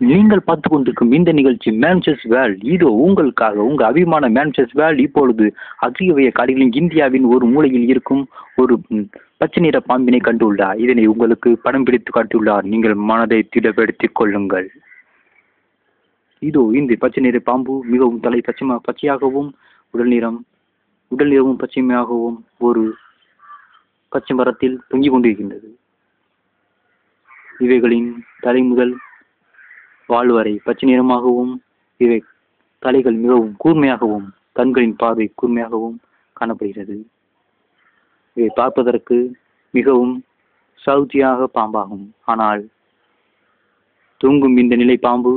நீங்கள் பார்த்து கொண்டிருக்கும் இந்த நிகழ்ச்சி மேன்செஸ் வேர்ல்ட். இதோ உங்களுக்காக உங்கள் அபிமான மேன்செஸ் வேர்ல்ட் இப்பொழுது அக்ரியவைய காடுகளின் இந்தியாவின் ஒரு மூலையில் இருக்கும் ஒரு பச்சை நிற பாம்பினை கண்டுள்ளார். இதனை உங்களுக்கு படம் பிடித்து காட்டியுள்ளார். நீங்கள் மனதை திடப்படுத்திக் கொள்ளுங்கள். இதோ இந்த பச்சை நிற பாம்பு மிகவும் தலை பச்சையாகவும் உடல் நிறமும் பச்சையாகவும் ஒரு பச்சை மரத்தில் தொங்கிக் கொண்டிருக்கின்றது. இவைகளின் தலை முதல் வால் வரை பச்சை நிறமாகவும் இவை தலைகள் மிகவும் கூர்மையாகவும் கண்களின் பார்வை கூர்மையாகவும் காணப்படுகிறது. இவை பார்ப்பதற்கு மிகவும் சவுதியாக பாம்பாகும். ஆனால் தூங்கும் இந்த நிலை பாம்பு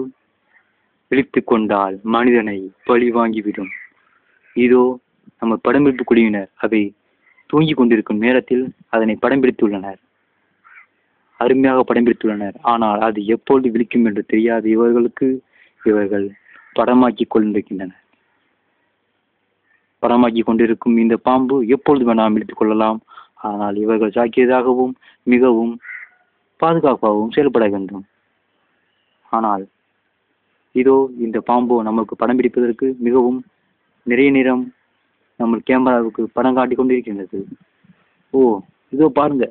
விழித்து கொண்டால் மனிதனை பழி வாங்கிவிடும். இதோ நம்ம படம் பிடிப்பு குழுவினர் அவை தூங்கிக் கொண்டிருக்கும் நேரத்தில் அதனை படம் பிடித்துள்ளனர். அருமையாக படம் பிடித்துள்ளனர். ஆனால் அது எப்பொழுது விழிக்கும் என்று தெரியாது இவர்களுக்கு. இவர்கள் படமாக்கி கொண்டிருக்கின்றனர். படமாக்கி கொண்டிருக்கும் இந்த பாம்பு எப்பொழுது வேணாம் விழித்துக் கொள்ளலாம். ஆனால் இவர்கள் ஜாக்கியதாகவும் மிகவும் பாதுகாப்பாகவும் செயல்பட வேண்டும். ஆனால் இதோ இந்த பாம்பு நமக்கு படம் பிடிப்பதற்கு மிகவும் நிறைய நேரம் நம்ம கேமராவுக்கு படம் காட்டி கொண்டிருக்கின்றது. இதோ பாருங்க,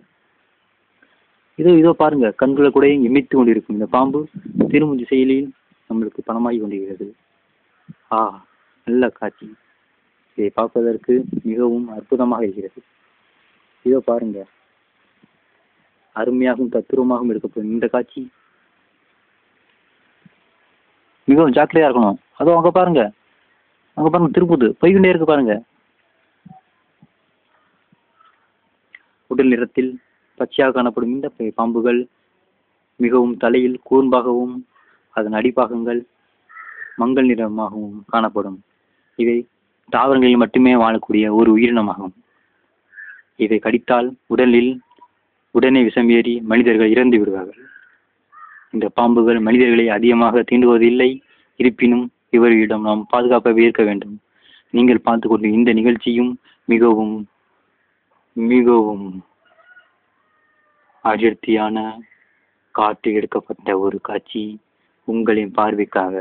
இதோ பாருங்க, கண்களை கூட இமைத்து கொண்டிருக்கும் இந்த பாம்பு திரும்பும் திசையிலேயே நம்மளுக்கு பணமாகி கொண்டிருக்கிறது. நல்ல காட்சி. இதை பார்ப்பதற்கு மிகவும் அற்புதமாக இருக்கிறது. இதோ பாருங்க, அருமையாகவும் தத்துரமாகவும் எடுக்கப்படும் இந்த காட்சி. மிகவும் ஜாக்கிரதையா இருக்கணும். அதோ அங்க பாருங்க, திருப்புது போய்கொண்டே இருக்கு பாருங்க. உடல் நிறத்தில் பச்சையாக காணப்படும் இந்த பாம்புகள் மிகவும் தலையில் கூர்ம்பாகவும் அதன் அடிப்பாகங்கள் மங்கள் நிறமாகவும் காணப்படும். இவை தாவரங்களில் மட்டுமே வாழக்கூடிய ஒரு உயிரினமாகும். இதை கடித்தால் உடனே விஷம் ஏறி மனிதர்கள் இறந்து விடுவார்கள். இந்த பாம்புகள் மனிதர்களை அதிகமாக தீண்டுவதில்லை. இருப்பினும் இவர்களிடம் நாம் பாதுகாப்பாக இருக்க வேண்டும். நீங்கள் பார்த்து கொண்டு இந்த நிகழ்ச்சியும் மிகவும் மிகவும் அடர்த்தியான காட்டு எடுக்கப்பட்ட ஒரு காட்சி. உங்களின் பார்வைக்காக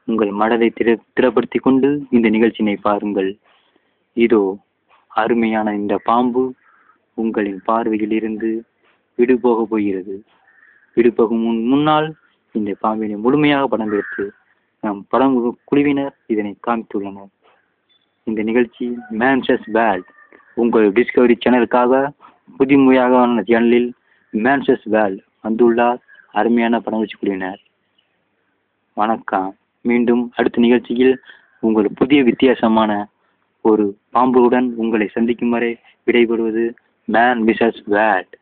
உங்கள் மனதை திடப்படுத்தி கொண்டு இந்த நிகழ்ச்சியினை பாருங்கள். இதோ அருமையான இந்த பாம்பு உங்களின் பார்வையில் இருந்து விடுபோக போகிறது. விடுபோகும் முன்னால் இந்த பாம்பினை முழுமையாக படம் எடுத்து நம் படம் குழுவினர் இதனை காமித்துள்ளனர். இந்த நிகழ்ச்சி மேன்செஸ் வேர்ல்ட் உங்கள் டிஸ்கவரி சேனலுக்காக புதுமையாக சேனலில் மேன்செஸ் வேர்ல்ட் வந்துள்ளார். அருமையான படம் வச்சு குழுவினர். வணக்கம். மீண்டும் அடுத்த நிகழ்ச்சியில் உங்கள் புதிய வித்தியாசமான ஒரு பாம்புடன் உங்களை சந்திக்கும் வரை விடைபெறுவது மேன் விசஸ் வேர்ல்ட்.